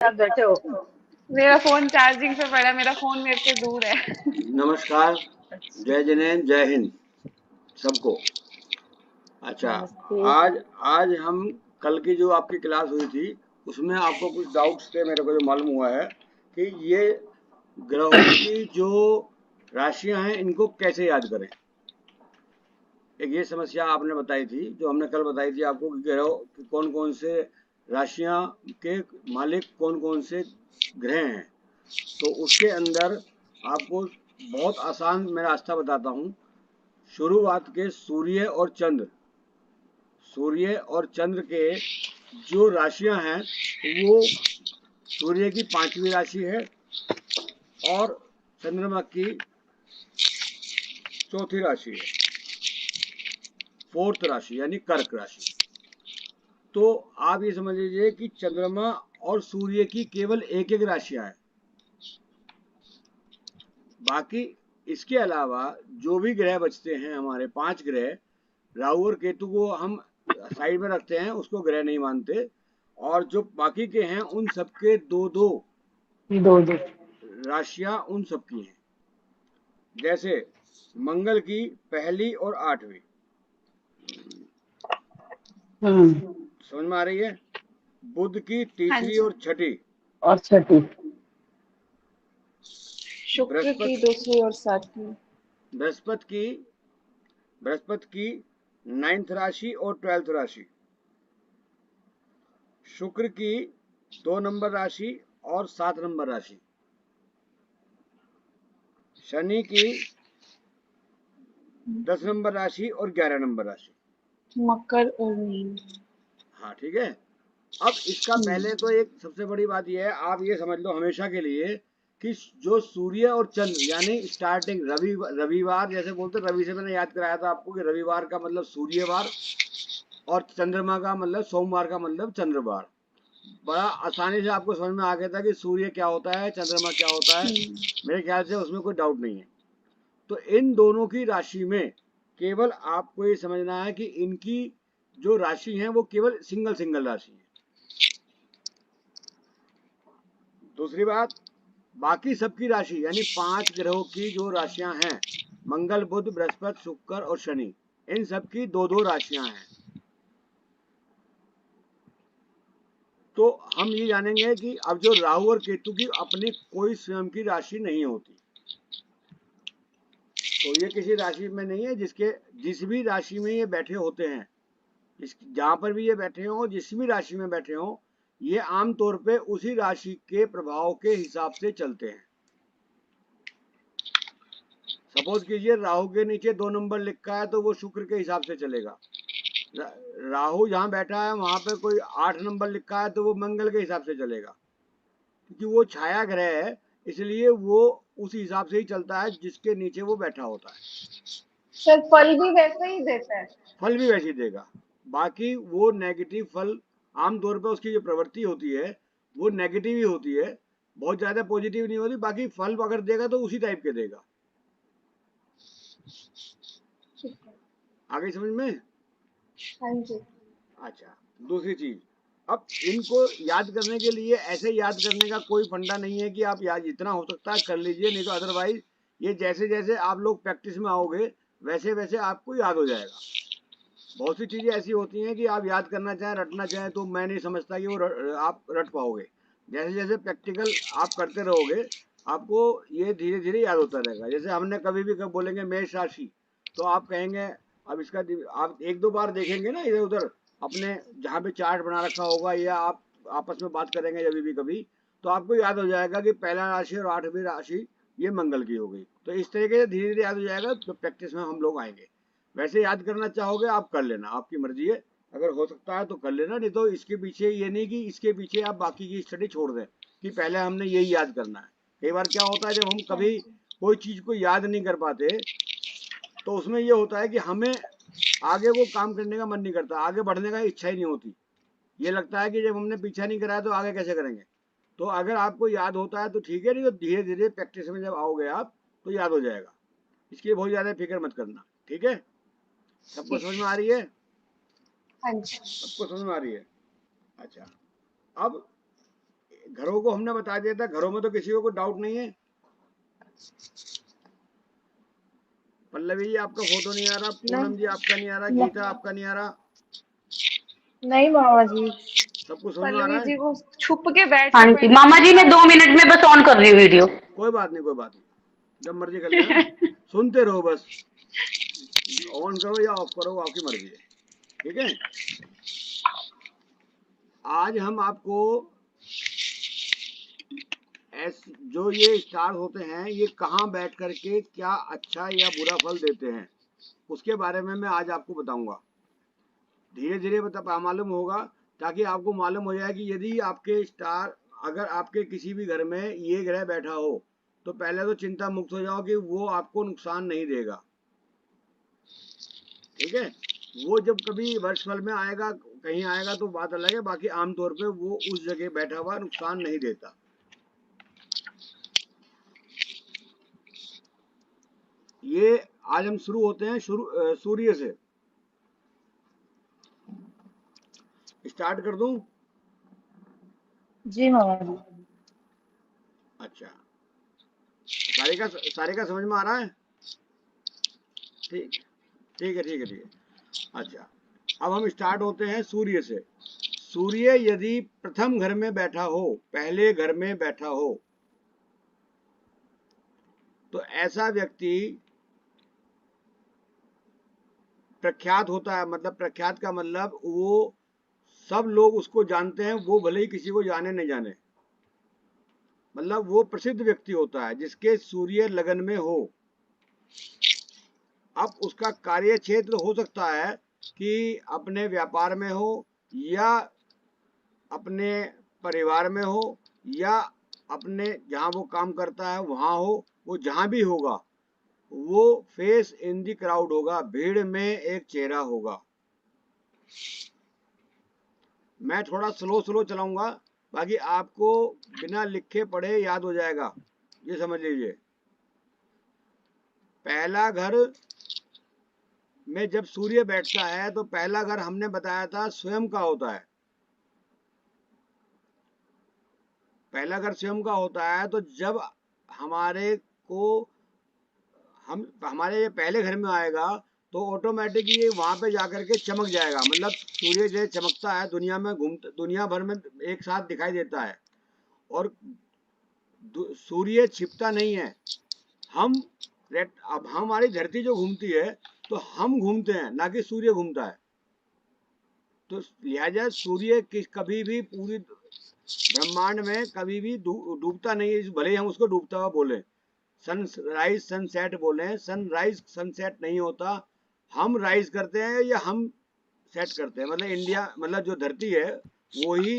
आप बैठे हो। मेरा फोन चार्जिंग पे पड़ा, मेरा फोन मेरे से दूर है। नमस्कार, जय जनेन, जय हिंद सबको। अच्छा, नमस्ते। आज आज हम कल की जो आपकी क्लास हुई थी उसमें आपको कुछ डाउट्स थे, मेरे को जो मालूम हुआ है कि ये ग्रहों की जो राशियां हैं इनको कैसे याद करें। एक ये समस्या आपने बताई थी, जो हमने कल बताई थी आपको कि ग्रह कौन कौन से राशियां के मालिक कौन कौन से ग्रह हैं। तो उसके अंदर आपको बहुत आसान मैं रास्ता बताता हूँ। शुरुआत के सूर्य और चंद्र, सूर्य और चंद्र के जो राशियां हैं वो सूर्य की 5वीं राशि है और चंद्रमा की 4थी राशि है, 4th राशि यानी कर्क राशि। तो आप ये समझ लीजिए कि चंद्रमा और सूर्य की केवल एक एक राशियां हैं। बाकी इसके अलावा जो भी ग्रह बचते हैं, हमारे 5 ग्रह, राहु और केतु को हम साइड में रखते हैं, उसको ग्रह नहीं मानते, और जो बाकी के हैं उन सबके दो दो राशियां उन सबकी हैं। जैसे मंगल की 1ली और 8वीं, समझ में आ रही है? बुध की 3री और 6ठी, और छठी। शुक्र की 2री और 7वीं, बृहस्पति की 9th राशि और 12th राशि, शुक्र की 2 नंबर राशि और 7 नंबर राशि, शनि की 10 नंबर राशि और 11 नंबर राशि, मकर और मीन। हाँ ठीक है। अब इसका पहले तो एक सबसे बड़ी बात यह है, आप ये समझ लो हमेशा के लिए कि जो सूर्य और चंद्र यानी स्टार्टिंग रविवार जैसे बोलते, रवि से मैंने याद कराया था आपको कि रविवार का मतलब सूर्यवार और चंद्रमा का मतलब सोमवार का मतलब चंद्रवार। बड़ा आसानी से आपको समझ में आ गया था कि सूर्य क्या होता है, चंद्रमा क्या होता है। मेरे ख्याल से उसमें कोई डाउट नहीं है। तो इन दोनों की राशि में केवल आपको ये समझना है कि इनकी जो राशि है वो केवल सिंगल सिंगल राशि है। दूसरी बात, बाकी सबकी राशि यानी 5 ग्रहों की जो राशियां हैं, मंगल बुध बृहस्पति शुक्र और शनि, इन सबकी दो दो राशियां हैं। तो हम ये जानेंगे कि अब जो राहु और केतु की अपनी कोई स्वयं की राशि नहीं होती, तो ये किसी राशि में नहीं है। जिस भी राशि में ये बैठे होते हैं, जहां पर भी ये बैठे हों, जिस भी राशि में बैठे हों, ये आमतौर पे उसी राशि के प्रभाव के हिसाब से चलते हैं। सपोज कीजिए राहु के नीचे 2 नंबर लिखा है तो वो शुक्र के हिसाब से चलेगा। राहु जहां बैठा है वहां पे कोई 8 नंबर लिखा है तो वो मंगल के हिसाब से चलेगा, क्योंकि वो छाया ग्रह है, इसलिए वो उस हिसाब से ही चलता है जिसके नीचे वो बैठा होता है। सर फल भी वैसा ही देता है? फल भी वैसे ही देगा। बाकी वो नेगेटिव फल, आमतौर पर उसकी जो प्रवृत्ति होती है वो नेगेटिव ही होती है, बहुत ज्यादा पॉजिटिव नहीं होती। बाकी फल अगर देगा तो उसी टाइप के देगा। आगे समझ में? हाँ जी। अच्छा, दूसरी चीज, अब इनको याद करने के लिए ऐसे याद करने का कोई फंडा नहीं है कि आप याद जितना हो सकता है कर लीजिए, नहीं तो अदरवाइज ये जैसे जैसे आप लोग प्रैक्टिस में आओगे वैसे वैसे आपको याद हो जाएगा। बहुत सी चीजें ऐसी होती हैं कि आप याद करना चाहें, रटना चाहें, तो मैं नहीं समझता कि वो आप रट पाओगे। जैसे जैसे प्रैक्टिकल आप करते रहोगे आपको ये धीरे धीरे याद होता रहेगा। जैसे हमने कभी भी कब बोलेंगे मेष राशि, तो आप कहेंगे, अब इसका आप एक दो बार देखेंगे ना इधर उधर अपने जहाँ पे चार्ट बना रखा होगा, या आप आपस में बात करेंगे जब भी कभी, तो आपको याद हो जाएगा कि पहला राशि और 8वीं राशि ये मंगल की हो गई। तो इस तरीके से धीरे धीरे याद हो जाएगा, तो प्रैक्टिस में हम लोग आएंगे। वैसे याद करना चाहोगे आप कर लेना, आपकी मर्जी है, अगर हो सकता है तो कर लेना, नहीं तो इसके पीछे ये नहीं कि इसके पीछे आप बाकी की स्टडी छोड़ दें कि पहले हमने यही याद करना है। कई बार क्या होता है जब हम कभी कोई चीज को याद नहीं कर पाते तो उसमें ये होता है कि हमें आगे वो काम करने का मन नहीं करता, आगे बढ़ने का इच्छा ही नहीं होती। ये लगता है कि जब हमने पीछा नहीं कराया तो आगे कैसे करेंगे। तो अगर आपको याद होता है तो ठीक है, नहीं तो धीरे धीरे प्रैक्टिस में जब आओगे आप तो याद हो जाएगा। इसके लिए बहुत ज़्यादा फिक्र मत करना, ठीक है? सबको समझ में आ रही है? हाँ जी। सबको समझ में आ रही है? अच्छा, अब घरों को हमने बता दिया था, घरों में तो किसी को कोई डाउट नहीं है। पल्लवी जी आपका फोटो नहीं आ रहा, नहीं पूनम जी आपका नहीं आ रहा, गीता नहीं, आपका नहीं आ रहा। नहीं मामा जी। सबको समझ में आ पल्लवी रहा है? जी को छुप के बैठ हाँ के जी, पढ़ने मामा में जी मैं मजा 2 मिनट में बस ऑन कर रही हूँ वीडियो। कोई बात नहीं, कोई बात नहीं, जब मर्जी कर लेना, सुनते रहो बस, ऑन करो या ऑफ करो वो आपकी मर्जी है। ठीक है, आज हम आपको जो ये स्टार होते हैं ये कहाँ बैठ करके क्या अच्छा या बुरा फल देते हैं उसके बारे में मैं आज आपको बताऊंगा। धीरे धीरे मालूम होगा, ताकि आपको मालूम हो जाए कि यदि आपके स्टार, अगर आपके किसी भी घर में ये ग्रह बैठा हो तो पहले तो चिंता मुक्त हो जाओ कि वो आपको नुकसान नहीं देगा। ठीक है, वो जब कभी वर्षफल में आएगा, कहीं आएगा तो बात अलग है, बाकी आमतौर पे वो उस जगह बैठा हुआ नुकसान नहीं देता। ये आज हम शुरू होते हैं सूर्य से। स्टार्ट कर दूं? जी मामा जी। अच्छा, सारे का समझ में आ रहा है? ठीक, ठीक है, ठीक है, ठीक है। अच्छा, अब हम स्टार्ट होते हैं सूर्य से। सूर्य यदि प्रथम घर में बैठा हो, पहले घर में बैठा हो, तो ऐसा व्यक्ति प्रख्यात होता है। मतलब प्रख्यात का मतलब वो सब लोग उसको जानते हैं, वो भले ही किसी को जाने नहीं जाने, मतलब वो प्रसिद्ध व्यक्ति होता है जिसके सूर्य लगन में हो। अब उसका कार्य क्षेत्र हो सकता है कि अपने व्यापार में हो, या अपने परिवार में हो, या अपने जहाँ वो काम करता है वहाँ हो, वो जहाँ भी होगा वो फेस इन दी क्राउड होगा, भीड़ में एक चेहरा होगा। मैं थोड़ा स्लो स्लो चलाऊंगा, बाकी आपको बिना लिखे पढ़े याद हो जाएगा, ये समझ लीजिए। पहला घर में जब सूर्य बैठता है तो पहला घर हमने बताया था स्वयं का होता है। पहला घर स्वयं का होता है, तो जब हमारे को हम हमारे ये पहले घर में आएगा तो ऑटोमेटिक ये वहां पे जाकर के चमक जाएगा। मतलब सूर्य जैसे चमकता है, दुनिया में दुनिया भर में एक साथ दिखाई देता है, और सूर्य छिपता नहीं है। हम अब हमारी धरती जो घूमती है तो हम घूमते हैं, ना कि सूर्य घूमता है। तो लिहाजा सूर्य कभी भी पूरी ब्रह्मांड में कभी भी डूबता नहीं है, भले ही हम उसको डूबता हुआ बोले, सनराइज सनसेट बोले, सनराइज सनसेट नहीं होता। हम राइज करते हैं या हम सेट करते हैं। मतलब इंडिया, मतलब जो धरती है वो ही,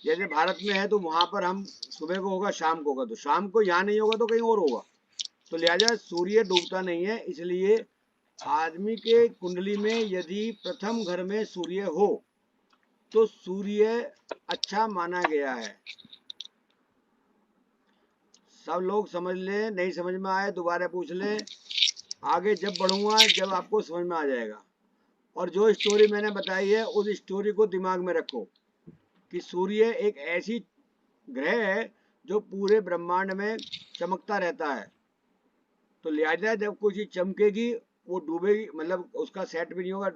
जैसे भारत में है तो वहां पर हम सुबह को होगा, शाम को होगा, तो शाम को यहाँ नहीं होगा तो कहीं और होगा। तो लिहाजा सूर्य डूबता नहीं है। इसलिए आदमी के कुंडली में यदि प्रथम घर में सूर्य हो तो सूर्य अच्छा माना गया है। सब लोग समझ लें, नहीं समझ में आए दोबारा पूछ लें, आगे जब बढ़ूंगा जब आपको समझ में आ जाएगा। और जो स्टोरी मैंने बताई है उस स्टोरी को दिमाग में रखो कि सूर्य एक ऐसी ग्रह है जो पूरे ब्रह्मांड में चमकता रहता है। तो लिहाजा जब कोई चीज चमकेगी वो डूबेगी, मतलब उसका सेट भी नहीं होगा,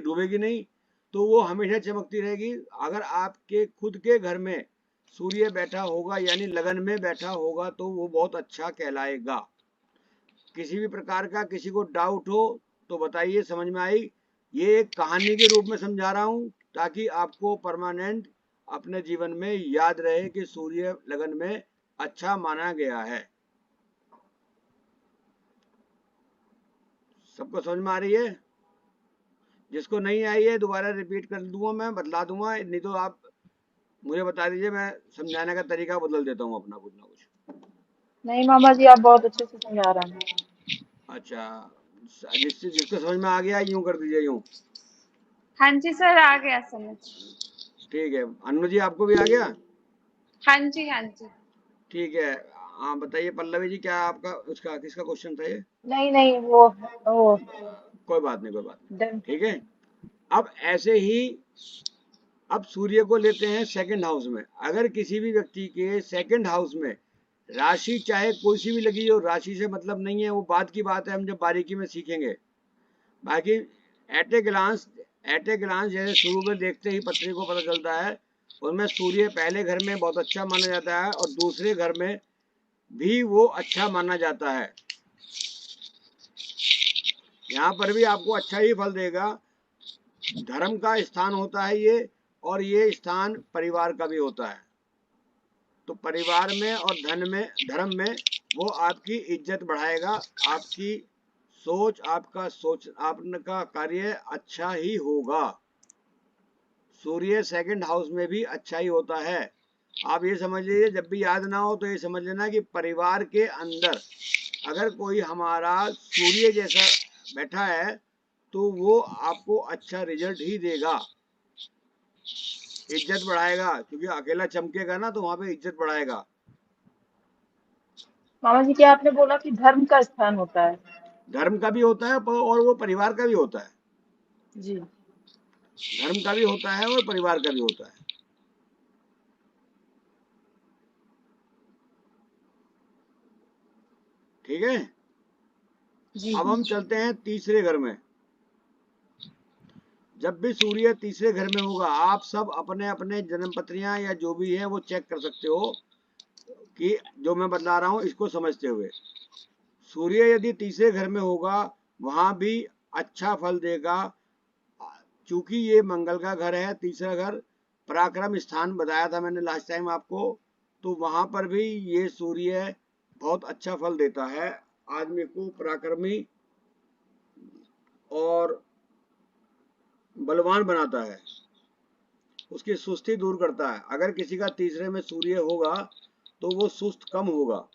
डूबेगी नहीं, तो वो हमेशा चमकती रहेगी। अगर आपके खुद के घर में सूर्य बैठा होगा यानी लगन में बैठा होगा तो वो बहुत अच्छा कहलाएगा। किसी भी प्रकार का किसी को डाउट हो तो बताइए, समझ में आई? ये एक कहानी के रूप में समझा रहा हूँ ताकि आपको परमानेंट अपने जीवन में याद रहे कि सूर्य लगन में अच्छा माना गया है। सबको समझ में आ रही है? जिसको नहीं आई है दोबारा रिपीट कर दूंगा, मैं बतला दूंगा, नहीं तो आप मुझे बता दीजिए, मैं समझाने का तरीका बदल देता हूँ अपना कुछ ना कुछ। नहीं मामा जी, आप बहुत अच्छे से समझा रहे हैं। अच्छा, जिसको समझ में आ गया यूं कर दीजिए, यूं। हाँ जी सर, आ गया समझ। ठीक है, अनु जी आपको भी आ गया? हाँ जी, हाँ जी। ठीक है, हाँ बताइए पल्लवी जी, क्या आपका उसका किसका क्वेश्चन था ये? नहीं नहीं, वो कोई बात नहीं, कोई बात नहीं। डन। ठीक है, अब ऐसे ही अब सूर्य को लेते हैं सेकंड हाउस में। अगर किसी भी व्यक्ति के सेकंड हाउस में राशि चाहे कोई सी भी लगी हो, राशि से मतलब नहीं है, वो बाद की बात है, हम जब बारीकी में सीखेंगे। बाकी एट ए ग्लांस जैसे शुरू में देखते ही पत्री को पता चलता है, उनमें सूर्य पहले घर में बहुत अच्छा माना जाता है और दूसरे घर में भी वो अच्छा माना जाता है। यहाँ पर भी आपको अच्छा ही फल देगा। धर्म का स्थान होता है ये, और ये स्थान परिवार का भी होता है। तो परिवार में और धर्म में वो आपकी इज्जत बढ़ाएगा, आपकी सोच, आपका कार्य अच्छा ही होगा। सूर्य सेकंड हाउस में भी अच्छा ही होता है। आप ये समझ लीजिए, जब भी याद ना हो तो ये समझ लेना कि परिवार के अंदर अगर कोई हमारा सूर्य जैसा बैठा है तो वो आपको अच्छा रिजल्ट ही देगा, इज्जत बढ़ाएगा। क्योंकि अकेला चमकेगा ना तो वहां पे इज्जत बढ़ाएगा। मामा जी, क्या आपने बोला कि धर्म का स्थान होता है? धर्म का भी होता है और वो परिवार का भी होता है। जी। धर्म का भी होता है और परिवार का भी होता है। ठीक है। जी। अब हम चलते हैं तीसरे घर में। जब भी सूर्य तीसरे घर में होगा, आप सब अपने अपने जन्म पत्रियां या जो भी है वो चेक कर सकते हो कि जो मैं बता रहा हूं इसको समझते हुए। सूर्य यदि तीसरे घर में होगा, वहां भी अच्छा फल देगा। चूंकि ये मंगल का घर है, तीसरा घर पराक्रम स्थान बताया था मैंने लास्ट टाइम आपको, तो वहां पर भी ये सूर्य बहुत अच्छा फल देता है। आदमी को पराक्रमी और बलवान बनाता है, उसकी सुस्ती दूर करता है। अगर किसी का तीसरे में सूर्य होगा तो वो सुस्त कम होगा।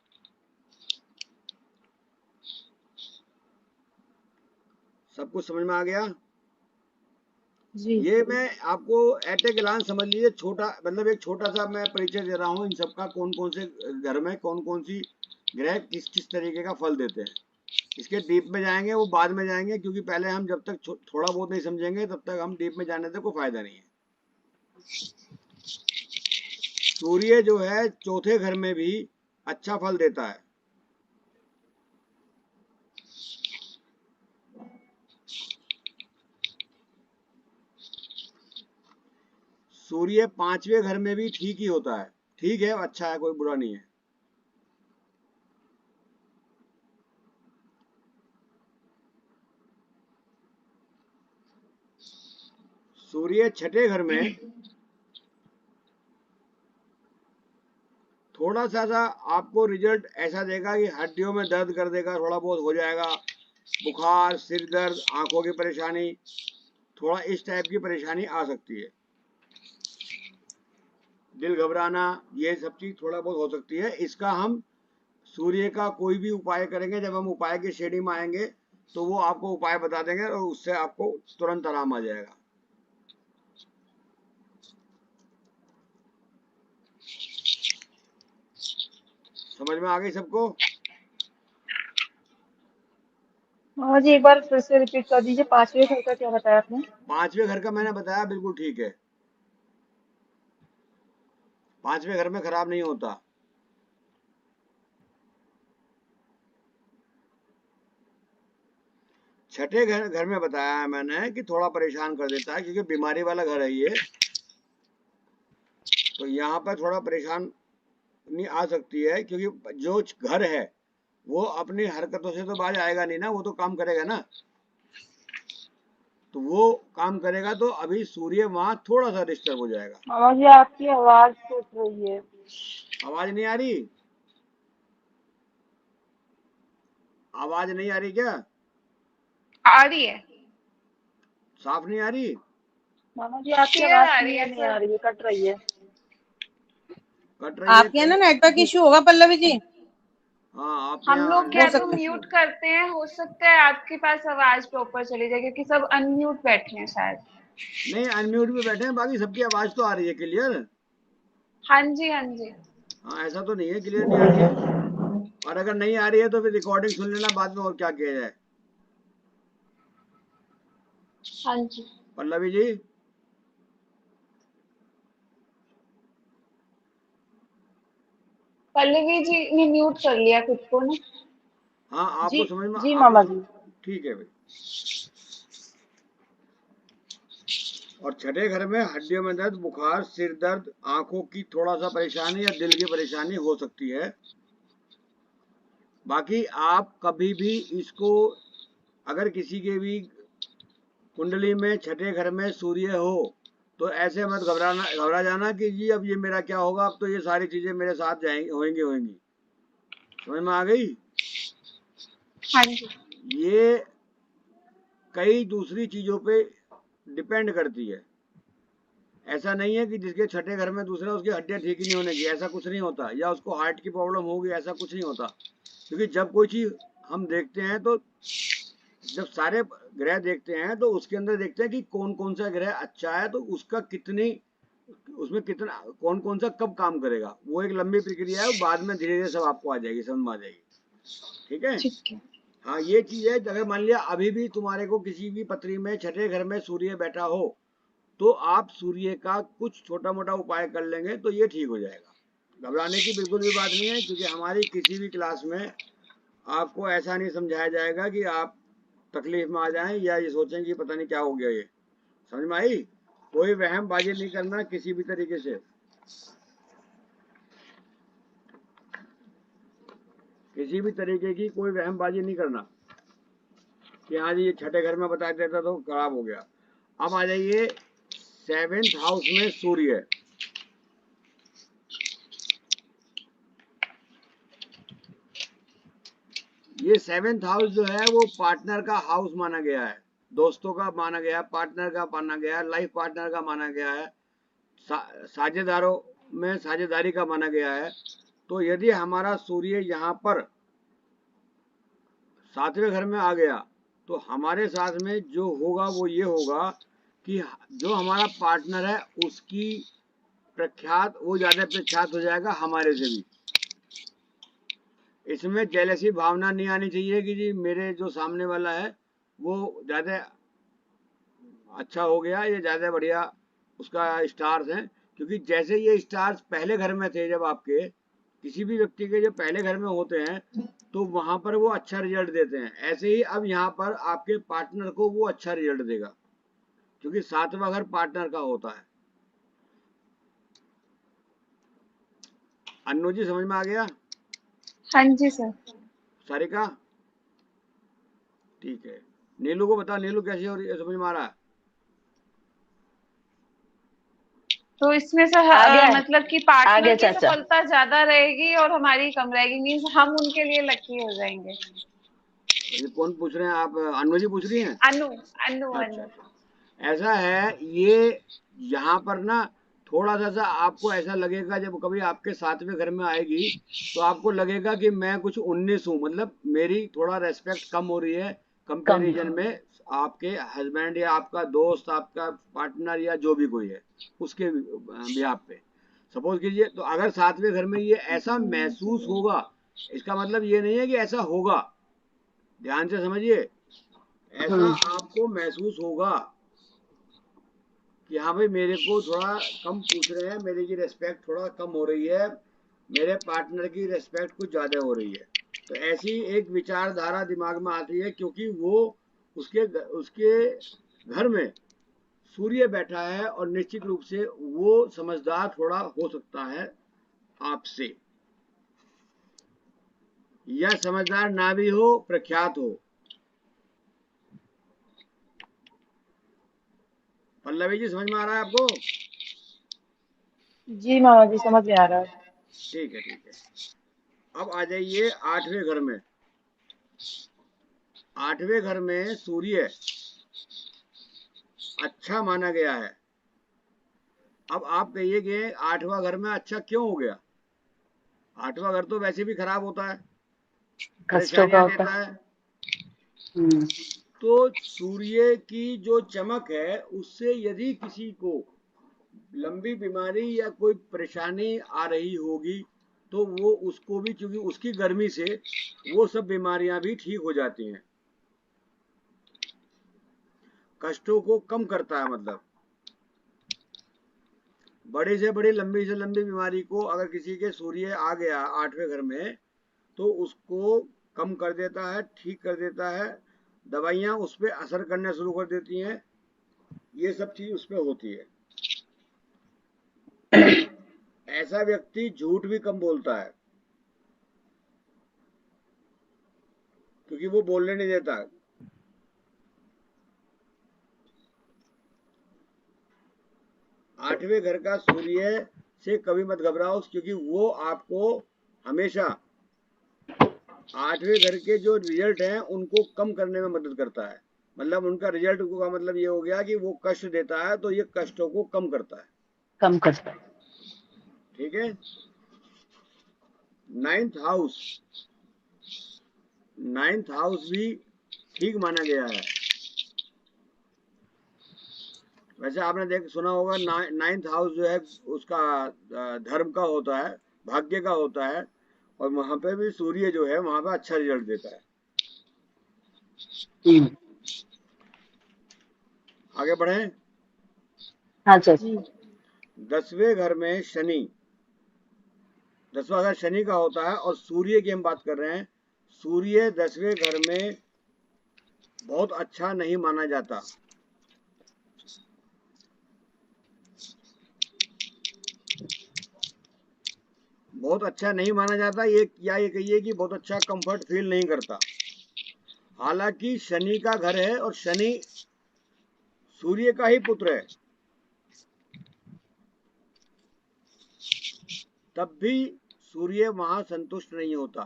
सब कुछ समझ में आ गया? जी। ये मैं आपको एट ए ग्लांस समझ लीजिए, छोटा मतलब एक छोटा सा मैं परिचय दे रहा हूँ इन सबका, कौन कौन से घर में कौन कौन सी ग्रह किस किस तरीके का फल देते हैं। इसके डीप में जाएंगे वो बाद में जाएंगे, क्योंकि पहले हम जब तक थोड़ा बहुत नहीं समझेंगे तब तक हम डीप में जाने से कोई फायदा नहीं है। सूर्य जो है चौथे घर में भी अच्छा फल देता है। सूर्य पांचवें घर में भी ठीक ही होता है, ठीक है, अच्छा है, कोई बुरा नहीं है। सूर्य छठे घर में थोड़ा सा आपको रिजल्ट ऐसा देगा कि हड्डियों में दर्द कर देगा, थोड़ा बहुत हो जाएगा, बुखार, सिर दर्द, आंखों की परेशानी, थोड़ा इस टाइप की परेशानी आ सकती है। दिल घबराना, ये सब चीज थोड़ा बहुत हो सकती है। इसका हम सूर्य का कोई भी उपाय करेंगे, जब हम उपाय की श्रेणी में आएंगे तो वो आपको उपाय बता देंगे और उससे आपको तुरंत आराम आ जाएगा। समझ में आ गई सबको? मामा जी, एक बार फिर से रिपीट कर दीजिए, पांचवें घर का क्या बताया आपने? पांचवें घर का मैंने बताया, बिल्कुल ठीक है। पांचवें घर में खराब नहीं होता। छठे घर में बताया है मैंने कि थोड़ा परेशान कर देता है, क्योंकि बीमारी वाला घर है ये, तो यहाँ पर थोड़ा परेशानी आ सकती है। क्योंकि जो घर है वो अपनी हरकतों से तो बाज आएगा नहीं ना, वो तो काम करेगा ना, तो वो काम करेगा तो अभी सूर्य वहां थोड़ा सा डिस्टर्ब हो जाएगा। मामा जी, आपकी आवाज टूट रही है। आवाज नहीं आ रही? आवाज नहीं आ रही क्या? आ रही है। साफ नहीं आ रही? मामा जी, आपकी क्लियर आवाज आ रही है क्लियर नहीं आ सर। रही है, कट रही है। कट रही है आपके यहाँ ना नेटवर्क इश्यू होगा पल्लवी जी। हाँ, आपके हम यहाँ लोग या हो तो सकता है। म्यूट करते हैं, हो सकता है आपके पास आवाज प्रॉपर चली जाए, क्योंकि सब अनम्यूट बैठे हैं शायद। नहीं, अनम्यूट में बैठे हैं, बाकी सबकी आवाज तो आ रही है क्लियर। हाँ जी, हाँ जी। हाँ, ऐसा तो नहीं है क्लियर नहीं आ रही है। और अगर नहीं आ रही है तो फिर रिकॉर्डिंग सुन लेना बाद में, और क्या किया जाए। हाँ जी। पल्लवी जी, पल्लवी जी ने म्यूट कर लिया खुद को ना। हाँ, आपको जी समझ में जी मामा जी। ठीक है भाई। और छठे घर में हड्डियों में दर्द, बुखार, सिर दर्द, आंखों की थोड़ा सा परेशानी या दिल की परेशानी हो सकती है। बाकी आप कभी भी इसको, अगर किसी के भी कुंडली में छठे घर में सूर्य हो तो ऐसे मत घबरा जाना कि जी अब ये मेरा क्या होगा, अब तो ये सारी चीजें मेरे साथ जाएंगी होंगी। समझ में आ गई? हाँ जी। ये कई दूसरी चीजों पे डिपेंड करती है। ऐसा नहीं है कि जिसके छठे घर में दूसरा उसकी हड्डियां ठीक ही नहीं होने की, ऐसा कुछ नहीं होता, या उसको हार्ट की प्रॉब्लम होगी, ऐसा कुछ नहीं होता। क्योंकि जब कोई चीज हम देखते हैं तो जब सारे ग्रह देखते हैं तो उसके अंदर देखते हैं कि कौन कौन सा ग्रह अच्छा है, तो उसका उसमें कितना कौन कौन सा कब काम करेगा, वो एक लंबी प्रक्रिया है। बाद में धीरे धीरे सब आपको आ जाएगी, समझ में आ जाएगी। ठीक है? ठीक है। हाँ, ये चीज है। अगर मान लिया अभी भी तुम्हारे को किसी भी पत्री में छठे घर में सूर्य बैठा हो तो आप सूर्य का कुछ छोटा मोटा उपाय कर लेंगे तो ये ठीक हो जाएगा। घबराने की बिल्कुल भी बात नहीं है, क्योंकि हमारी किसी भी क्लास में आपको ऐसा नहीं समझाया जाएगा कि आप तकलीफ में आ जाएं या ये सोचें कि पता नहीं क्या हो गया। ये समझ में आई? कोई वहम बाजी नहीं करना किसी भी तरीके से, किसी भी तरीके की कोई वहम बाजी नहीं करना कि हाँ जी ये छठे घर में बता देता तो खराब हो गया। अब आ जाइए 7th हाउस में सूर्य। ये 7th हाउस जो है वो पार्टनर का हाउस माना गया है, दोस्तों का माना गया है, पार्टनर का माना गया है, लाइफ पार्टनर का माना गया है, साझेदारों में साझेदारी का माना गया है। तो यदि हमारा सूर्य यहाँ पर 7वें घर में आ गया तो हमारे साथ में जो होगा वो ये होगा कि जो हमारा पार्टनर है उसकी वो ज्यादा प्रख्यात हो जाएगा हमारे से भी। इसमें जेलसी भावना नहीं आनी चाहिए कि जी मेरे जो सामने वाला है वो ज्यादा अच्छा हो गया या ज्यादा बढ़िया उसका स्टार्स हैं, क्योंकि जैसे ये स्टार्स पहले घर में थे, जब आपके किसी भी व्यक्ति के जो पहले घर में होते हैं तो वहां पर वो अच्छा रिजल्ट देते हैं। ऐसे ही अब यहाँ पर आपके पार्टनर को वो अच्छा रिजल्ट देगा, क्योंकि 7वां घर पार्टनर का होता है। अन्नू जी समझ में आ गया? हाँ जी सर। सारिका ठीक है। नीलू को बता, नीलू कैसी हो रही है, समझ में आ रहा है? तो इसमें से आ गया है। मतलब कि आ पार्टनर गया की चाचा। सफलता ज्यादा रहेगी और हमारी कम रहेगी, मीन्स हम उनके लिए लकी हो जाएंगे। ये कौन पूछ रहे हैं आप? अन्नू जी पूछ रही हैं? अनु अनु अच्छा अनु। अच्छा, ऐसा है ये यहाँ पर ना थोड़ा सा आपको ऐसा लगेगा, जब कभी आपके 7वें घर में आएगी तो आपको लगेगा कि मैं कुछ 19 हूँ, मतलब मेरी थोड़ा रेस्पेक्ट कम हो रही है कंपैरिजन में आपके हस्बैंड या आपका दोस्त, आपका पार्टनर या जो भी कोई है उसके बिहाफ पे। सपोज कीजिए, तो अगर 7वें घर में ये ऐसा महसूस होगा, इसका मतलब ये नहीं है कि ऐसा होगा, ध्यान से समझिए, ऐसा आपको महसूस होगा कि हाँ भाई मेरे को थोड़ा कम पूछ रहे हैं, मेरे की रेस्पेक्ट थोड़ा कम हो रही है, मेरे पार्टनर की रेस्पेक्ट कुछ ज्यादा हो रही है। तो ऐसी एक विचारधारा दिमाग में आती है, क्योंकि वो उसके घर में सूर्य बैठा है और निश्चित रूप से वो समझदार थोड़ा हो सकता है आपसे, या समझदार ना भी हो, प्रख्यात हो। पल्लवी जी समझ में आ रहा है आपको? जी मामा जी समझ में आ रहा है। ठीक है ठीक है। अब आ जाइए 8वें घर में। 8वें घर में सूर्य अच्छा माना गया है। अब आप कहिए 8वां घर में अच्छा क्यों हो गया? 8वां घर तो वैसे भी खराब होता है, परेशानियां देता है। तो सूर्य की जो चमक है उससे यदि किसी को लंबी बीमारी या कोई परेशानी आ रही होगी तो वो उसको भी, क्योंकि उसकी गर्मी से वो सब बीमारियां भी ठीक हो जाती हैं, कष्टों को कम करता है। मतलब बड़ी से बड़ी लंबी से लंबी बीमारी को अगर किसी के सूर्य आ गया 8वें घर में तो उसको कम कर देता है, ठीक कर देता है, दवाइयाँ उस पर असर करना शुरू कर देती हैं, ये सब चीज उस पर होती है। ऐसा व्यक्ति झूठ भी कम बोलता है क्योंकि वो बोलने नहीं देता। आठवें घर का सूर्य से कभी मत घबराओ क्योंकि वो आपको हमेशा 8वें घर के जो रिजल्ट हैं उनको कम करने में मदद करता है। मतलब उनका रिजल्ट का मतलब ये हो गया कि वो कष्ट देता है तो ये कष्टों को कम करता है, कम करता है। ठीक है। 9th हाउस भी ठीक माना गया है। वैसे आपने सुना होगा 9th हाउस जो है उसका धर्म का होता है, भाग्य का होता है, और वहां पे भी सूर्य जो है वहां पे अच्छा रिजल्ट देता है। आगे बढ़े। हाँ सर। 10वें घर में शनि, 10वां घर शनि का होता है और सूर्य की हम बात कर रहे हैं। सूर्य 10वें घर में बहुत अच्छा नहीं माना जाता। बहुत अच्छा नहीं माना जाता, ये कहिए कि बहुत अच्छा कंफर्ट फील नहीं करता। हालांकि शनि का घर है और शनि सूर्य का ही पुत्र है, तब भी सूर्य वहां संतुष्ट नहीं होता।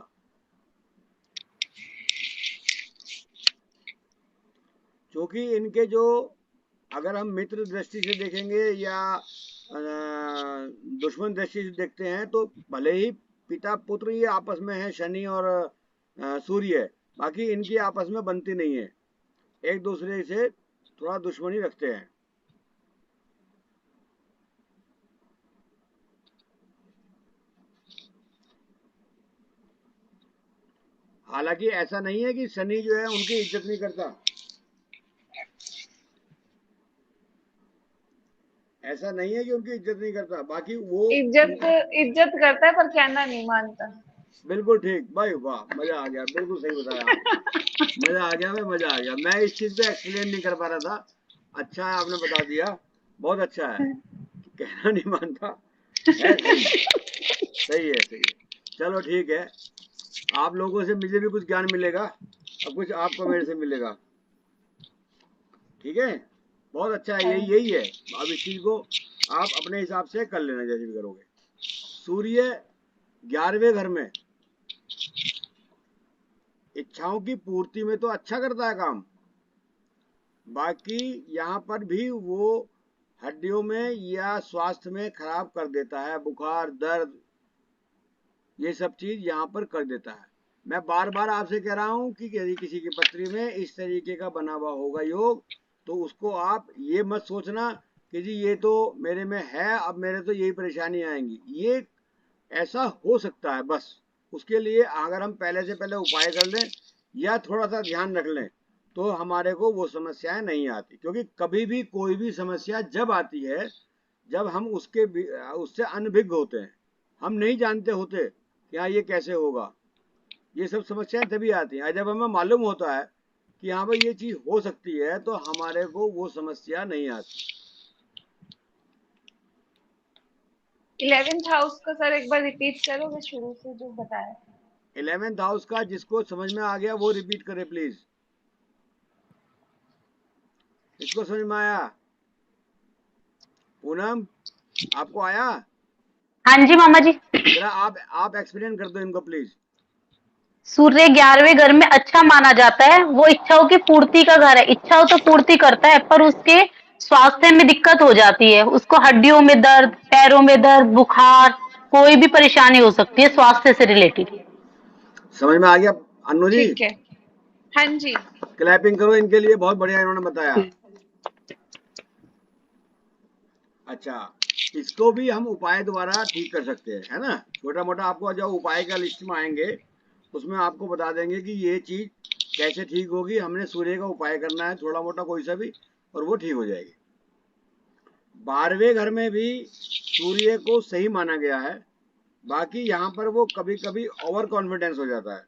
क्योंकि इनके जो, अगर हम मित्र दृष्टि से देखेंगे या दुश्मन दृष्टि से देखते हैं तो भले ही पिता पुत्र ये आपस में है शनि और सूर्य, बाकी इनकी आपस में बनती नहीं है, एक दूसरे से थोड़ा दुश्मनी रखते हैं। हालांकि ऐसा नहीं है कि शनि जो है उनकी इज्जत नहीं करता, ऐसा नहीं है कि उनकी इज्जत नहीं करता, बाकी वो इज्जत करता है पर कहना नहीं मानता। बिल्कुल ठीक भाई, वाह मजा आ गया, बिल्कुल सही बताया आपने। मजा आ गया भाई, मजा आ गया। मैं इस चीज पे एक्सप्लेन नहीं कर पा रहा था, अच्छा है आपने बता दिया, बहुत अच्छा है। कहना नहीं मानता है, सही सही है, सही है। चलो ठीक है, आप लोगों से मुझे भी कुछ ज्ञान मिलेगा और कुछ आपको मेरे से मिलेगा, ठीक है। बहुत अच्छा है, यही है। अब इस चीज को आप अपने हिसाब से कर लेना जैसे भी करोगे। सूर्य 11वें घर में इच्छाओं की पूर्ति में तो अच्छा करता है काम, बाकी यहाँ पर भी वो हड्डियों में या स्वास्थ्य में खराब कर देता है, बुखार दर्द ये सब चीज यहाँ पर कर देता है। मैं बार बार आपसे कह रहा हूँ कि यदि किसी की पत्री में इस तरीके का बना हुआ होगा योग, तो उसको आप ये मत सोचना कि जी ये तो मेरे में है, अब मेरे तो यही परेशानी आएंगी। ये ऐसा हो सकता है, बस उसके लिए अगर हम पहले से पहले उपाय कर लें या थोड़ा सा ध्यान रख लें तो हमारे को वो समस्याएं नहीं आती। क्योंकि कभी भी कोई भी समस्या जब आती है जब हम उससे अनभिज्ञ होते हैं, हम नहीं जानते होते कि हाँ ये कैसे होगा, ये सब समस्याएं तभी आती हैं। जब हमें मालूम होता है कि हाँ भाई ये चीज हो सकती है तो हमारे को वो समस्या नहीं आती। 11th हाउस का सर एक बार रिपीट करोगे शुरू से जो बताया। 11th हाउस का जिसको समझ में आ गया वो रिपीट करे प्लीज। इसको समझ में आया? पूनम आपको आया? हाँ जी मामा जी। जरा आप एक्सप्लेन कर दो इनको प्लीज। सूर्य 11वें घर में अच्छा माना जाता है, वो इच्छाओं की पूर्ति का घर है। इच्छाओं तो पूर्ति करता है पर उसके स्वास्थ्य में दिक्कत हो जाती है, उसको हड्डियों में दर्द, पैरों में दर्द, बुखार, कोई भी परेशानी हो सकती है स्वास्थ्य से रिलेटेड। समझ में आ गया अन्नू जी? ठीक है, हाँ जी। क्लैपिंग करो इनके लिए, बहुत बढ़िया इन्होंने बताया। अच्छा, इसको भी हम उपाय द्वारा ठीक कर सकते हैं, है ना। छोटा मोटा आपको जो उपाय का लिस्ट में आएंगे उसमें आपको बता देंगे कि ये चीज कैसे ठीक होगी। हमने सूर्य का उपाय करना है थोड़ा मोटा कोई सा भी, और वो ठीक हो जाएगी। 12वें घर में भी सूर्य को सही माना गया है, बाकी यहाँ पर वो कभी कभी ओवर कॉन्फिडेंस हो जाता है।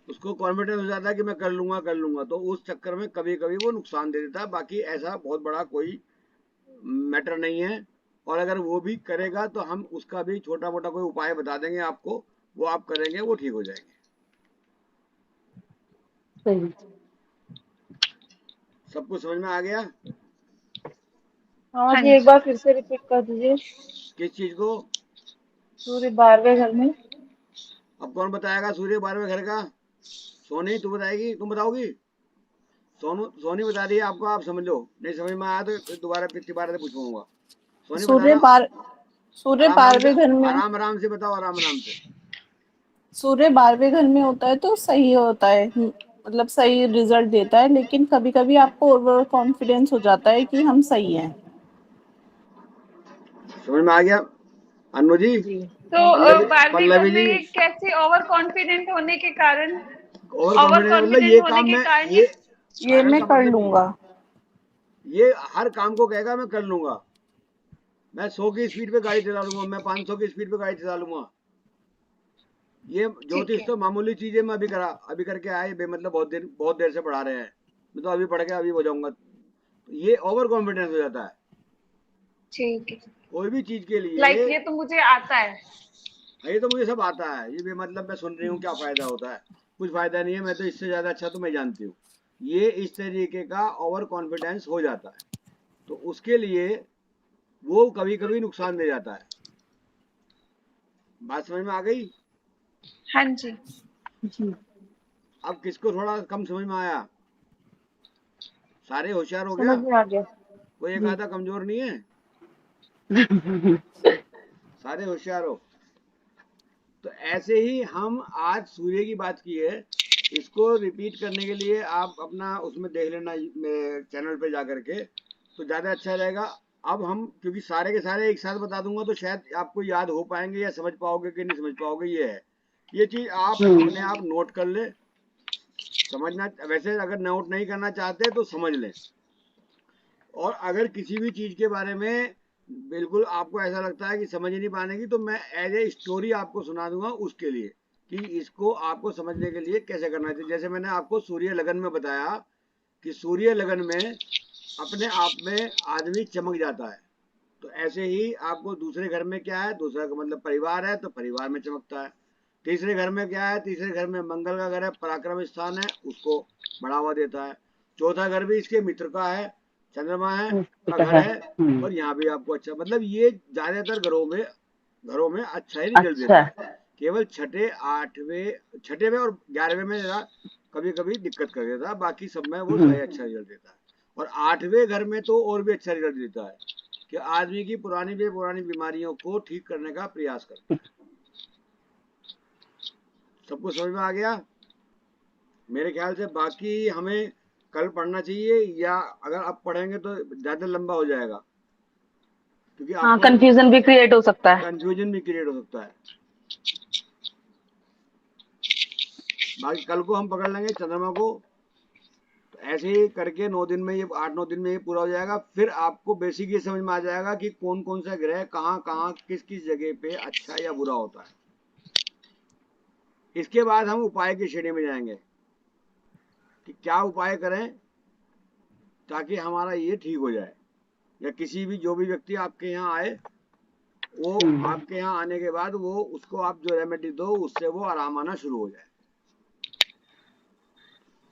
उसको कॉन्फिडेंस हो जाता है कि मैं कर लूंगा, तो उस चक्कर में कभी कभी वो नुकसान दे देता है। बाकी ऐसा बहुत बड़ा कोई मैटर नहीं है, और अगर वो भी करेगा तो हम उसका भी छोटा मोटा कोई उपाय बता देंगे आपको, वो आप करेंगे वो ठीक हो जाएंगे। सही। सब कुछ समझ में आ गया? हाँ हाँ जी, एक जी। बार फिर से रिपीट कर दीजिए। किस चीज को? सूर्य 12वें घर में। अब कौन बताएगा सूर्य 12वें घर का? सोनी तू बताएगी? तुम बताओगी? सोनी बता रही है आपको, आप समझ लो। नहीं समझ में आया तो दोबारा दोबारा से पूछूंगा। सोनी सूर्य बताना। बार सूर्य आराम आराम से 12वें घर में आराम से बताओ, आराम से। सूर्य 12वें घर में होता है तो सही होता है, मतलब सही रिजल्ट देता है, लेकिन कभी कभी आपको ओवर कॉन्फिडेंस हो जाता है कि हम सही हैं। समझ में आ गया अनु जी? जी। तो पल्लवी 12वें घर पल्लवी में जी, ये कैसे ओवर कॉन्फिडेंट होने के कारण, ओवर ओवर कॉन्फिडेंस मतलब ये कॉन्फिडेंट होने काम के में कारण ये ये कारण मैं का कर मतलब लूंगा। ये हर काम को कहेगा मैं कर लूंगा, मैं 100 की स्पीड पे गाड़ी चला लूंगा, मैं 500 की स्पीड पे गाड़ी चला लूंगा। ये ठीक ज्योतिष है। तो मामूली चीज है, मैं अभी करके आए, बेमतलब बहुत देर से पढ़ा रहे हैं, मैं तो अभी पढ़ के अभी हो जाऊंगा। तो ये ओवर कॉन्फिडेंस हो जाता है ठीक है। कोई भी चीज के लाइक लिए। ये तो मुझे आता है। ये तो मुझे सब आता है, ये बेमतलब मैं सुन रही हूँ क्या फायदा होता है, कुछ फायदा नहीं है, मैं तो इससे ज्यादा अच्छा तो मैं जानती हूँ। ये इस तरीके का ओवर कॉन्फिडेंस हो जाता है, तो उसके लिए वो कभी कभी नुकसान दे जाता है। बात समझ में आ गई? हाँ जी। जी। अब किसको थोड़ा कम समझ में आया? सारे होशियार हो गया? समझ में आ गया। कोई एक जी। आधा कमजोर नहीं है? सारे होशियार हो। तो ऐसे ही हम आज सूर्य की बात की है, इसको रिपीट करने के लिए आप अपना उसमें देख लेना चैनल पे जा करके, तो ज़्यादा अच्छा रहेगा। अब हम क्योंकि सारे के सारे एक साथ बता दूंगा तो शायद आपको याद हो पाएंगे या समझ पाओगे कि नहीं समझ पाओगे, ये है। ये चीज़ आप अपने आप नोट कर ले, समझना वैसे अगर नोट नहीं करना चाहते तो समझ लें। और अगर किसी भी चीज़ के बारे में बिल्कुल आपको ऐसा लगता है कि समझ ही नहीं पाएगी, तो मैं एज ए स्टोरी आपको सुना दूंगा उसके लिए, कि इसको आपको समझने के लिए कैसे करना चाहिए। जैसे मैंने आपको सूर्य लगन में बताया कि सूर्य लगन में अपने आप में आदमी चमक जाता है, तो ऐसे ही आपको दूसरे घर में क्या है, दूसरा का मतलब परिवार है, तो परिवार में चमकता है। तीसरे घर में क्या है, तीसरे घर में मंगल का घर है, पराक्रम स्थान है, उसको बढ़ावा देता है। चौथा घर भी इसके मित्र का है, चंद्रमा है का घर है, और यहाँ भी आपको अच्छा मतलब ये ज्यादातर घरों में अच्छा ही रिजल्ट अच्छा। देता है। केवल छठे में और 11वें में जरा कभी कभी दिक्कत कर देता है, बाकी सब में वो सही अच्छा रिजल्ट देता है। और 8वें घर में तो और भी अच्छा रिजल्ट देता है कि आदमी की पुरानी बीमारियों को ठीक करने का प्रयास करता है। सबको समझ में आ गया मेरे ख्याल से? बाकी हमें कल पढ़ना चाहिए, या अगर अब पढ़ेंगे तो ज्यादा लंबा हो जाएगा, क्योंकि हाँ, आपको कंफ्यूजन भी क्रिएट हो सकता है। कंफ्यूजन भी क्रिएट हो सकता है। बाकी कल को हम पकड़ लेंगे चंद्रमा को, तो ऐसे ही करके 9 दिन में ये 8-9 दिन में ये पूरा हो जाएगा। फिर आपको बेसिक ये समझ में आ जाएगा कि कौन कौन सा ग्रह कहाँ कहाँ किस किस जगह पे अच्छा या बुरा होता है। इसके बाद हम उपाय की श्रेणी में जाएंगे कि क्या उपाय करें ताकि हमारा ये ठीक हो जाए, या किसी भी जो भी व्यक्ति आपके यहाँ आए, वो आपके यहाँ आने के बाद वो उसको आप जो रेमेडी दो उससे वो आराम आना शुरू हो जाए।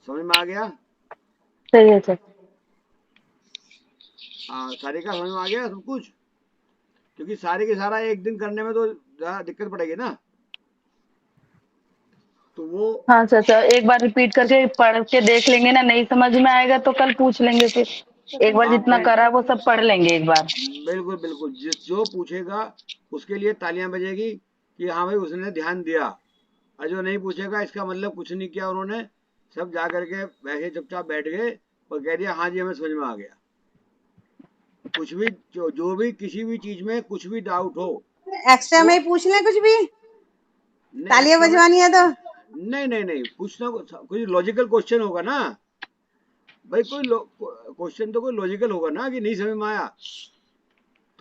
समझ में आ गया? सही है सर। सारे का समझ में आ गया सब कुछ? क्योंकि सारे के सारा एक दिन करने में तो ज़्यादा दिक्कत पड़ेगी ना, तो वो हाँ सर, सर एक बार रिपीट करके पढ़ के देख लेंगे ना, नहीं समझ में आएगा तो कल पूछ लेंगे फिर। एक बार हाँ जितना करा वो सब पढ़ लेंगे एक बार। बिल्कुल बिल्कुल, जो पूछेगा उसके लिए तालियां बजेगी कि हाँ भाई उसने ध्यान दिया, और जो नहीं पूछेगा इसका मतलब कुछ नहीं किया उन्होंने, सब जा करके वैसे चुपचाप बैठ गए और कह दिया हाँ जी हमें समझ में आ गया। कुछ भी जो भी किसी भी चीज में कुछ भी डाउट हो एक्स्ट्रा वो में ही पूछ लें कुछ भी, नहीं तालियां एक्स्ट्रा में बजवानी है तो। नहीं कुछ ना कुछ लॉजिकल क्वेश्चन होगा ना, भाई कोई क्वेश्चन तो कोई लॉजिकल होगा ना, कि नहीं समझ में आया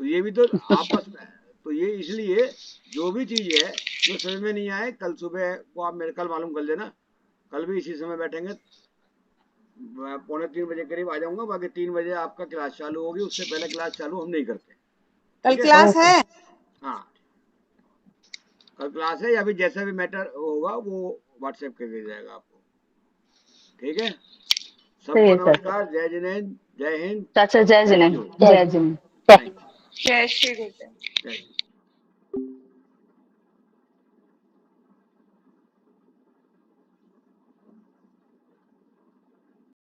तो ये भी तो आपस में, तो ये इसलिए जो भी चीज है जो समझ में नहीं आए, कल सुबह को आप मेरे कल मालूम कर लेना, कल भी इसी समय बैठेंगे, 2:45 बजे करीब आ जाऊंगा। बाकी 3 बजे आपका क्लास चालू होगी, उससे पहले क्लास चालू हम नहीं करते। कल ठीक है? क्लास है? हाँ कल क्लास है, या फिर जैसा भी मैटर होगा वो व्हाट्सएप कर दिया जाएगा आपको। ठीक है, सबको सही है सर। नमस्कार, जय जिनेंद्र, जय हिंद, चाचा जय थैंक जिनेंद्र, यू, जय जिनेंद्र। थैंक यू, जय श्री गुरुदेव। जय हिंद।